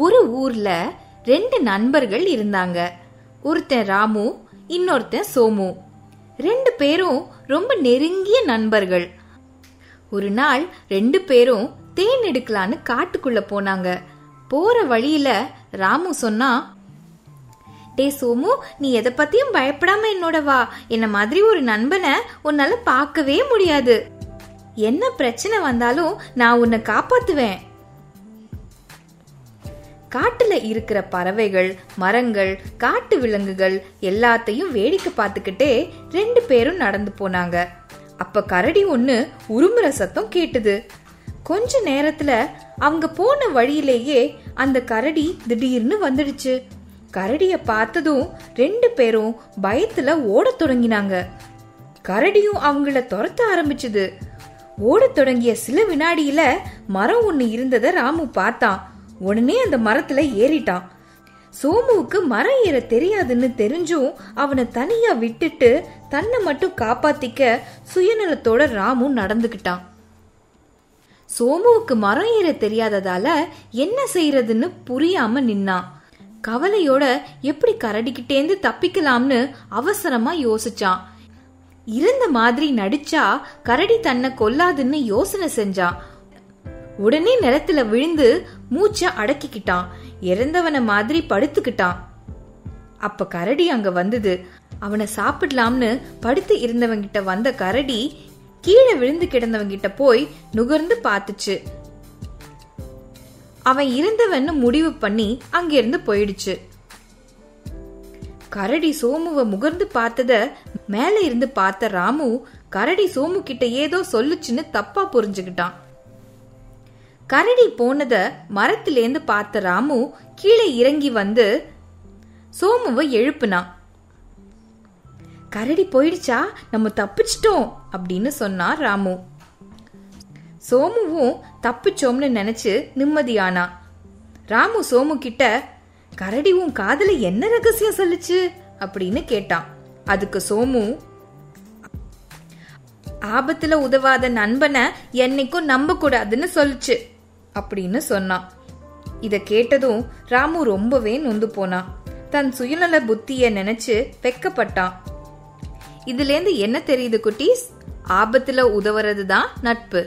ஒரு ஊர்ல 2 நண்பர்கள் இருந்தாங்க. ஒருத்தன் ராமு, இன்னொருத்தன் சோமு. 2 பேரும் ரொம்ப நெருங்கிய நண்பர்கள். ஒரு நாள் 2 பேரும் தேன் எடுக்கலான்னு காட்டுக்குள்ள போனாங்க. போற வழியில ராமு சொன்னா, டே சோமு, நீ எதை பத்தியும் பயப்படாம என்னோட வா. என்ன மாதிரி ஒரு நண்பனை உன்னால பார்க்கவே முடியாது. என்ன பிரச்சனை வந்தாலும் நான் உன்னை காப்பாத்துவேன். காட்டுல இருக்கிற பறவைகள், மரங்கள், காட்டு விலங்குகள் எல்லாத்தையும் வேடிக்கை பார்த்துக்கிட்டே 2 பேரும் நடந்து போனாங்க. அப்ப கரடி ஒண்ணு உருமுற சத்தம் கேட்டுது. கொஞ்ச நேரத்துல அவங்க போன வழியிலேயே அந்த கரடி திடீர்னு வந்துடுச்சு. கரடிய பார்த்ததும் 2 பேரும் பயத்துல ஓடத் தொடங்கினாங்க. கரடியும் அவங்கள துரத்த ஆரம்பிச்சுது. ஓடத் தொடங்கிய சில வினாடியில மரம் ஒண்ணு இருந்தத ராமு பார்த்தான். உடனே அந்த மரத்துல ஏறிட்டான். சோமுவுக்கு மரம் ஏற தெரியாதுன்னு தெரிஞ்சும் அவனை தனியா விட்டுட்டு தன்னை மட்டும் காப்பாத்திக்க சுயநலத்தோட ராமு நடந்துகிட்டான். சோமுவுக்கு மரம் ஏற தெரியாததால என்ன செய்யறதுன்னு புரியாம நின்னான். கவலையோட எப்படி கரடிக்கிட்டேந்து தப்பிக்கலாம்னு அவசரமா யோசிச்சான். இருந்த மாதிரி நடிச்சா கரடி தன்னை கொல்லாதுன்னு யோசனை செஞ்சான். உடனே நிலத்துல விழுந்து மூச்ச அடக்கிக்கிட்டான். இறந்தவன மாதிரி படுத்துக்கிட்டான். அப்ப கரடி அங்க வந்தது. அவனை சாப்பிடலாம்னு படுத்து இருந்தவங்கிட்ட வந்த கரடி கீழே விழுந்து கிடந்தவங்கிட்ட போய் நுகர்ந்து பார்த்துச்சு. அவன் இருந்தவன்னு முடிவு பண்ணி அங்கிருந்து போயிடுச்சு. கரடி சோமுவை முகர்ந்து பார்த்தத மேல இருந்து பார்த்த ராமு கரடி சோமு கிட்ட ஏதோ சொல்லுச்சுன்னு தப்பா புரிஞ்சுக்கிட்டான். கரடி போனத மரத்திலேந்து பார்த்த ராமு கீழே இறங்கி வந்து சோமுவை எழுப்புனான். கரடி போயிடுச்சா, நம்ம தப்பிச்சிட்டோம் அப்படின்னு சொன்னான் ராமு. சோமுவும் தப்பிச்சோம்னு நினைச்சு நிம்மதியானா. ராமு சோமு கிட்ட, கரடி உன் காதுல என்ன ரகசியம் சொல்லுச்சு அப்படின்னு கேட்டான். அதுக்கு சோமு, ஆபத்துல உதவாத நண்பனை என்னைக்கும் நம்ப கூடாதுன்னு சொல்லுச்சு அப்படின்னு சொன்னான். இத கேட்டதும் ராமு ரொம்பவே நொந்து போனான். தன் சுயநல புத்திய நினைச்சு வெக்கப்பட்டான். இதுல இருந்து என்ன தெரியுது குட்டீஸ்? ஆபத்துல உதவுறதுதான் நட்பு.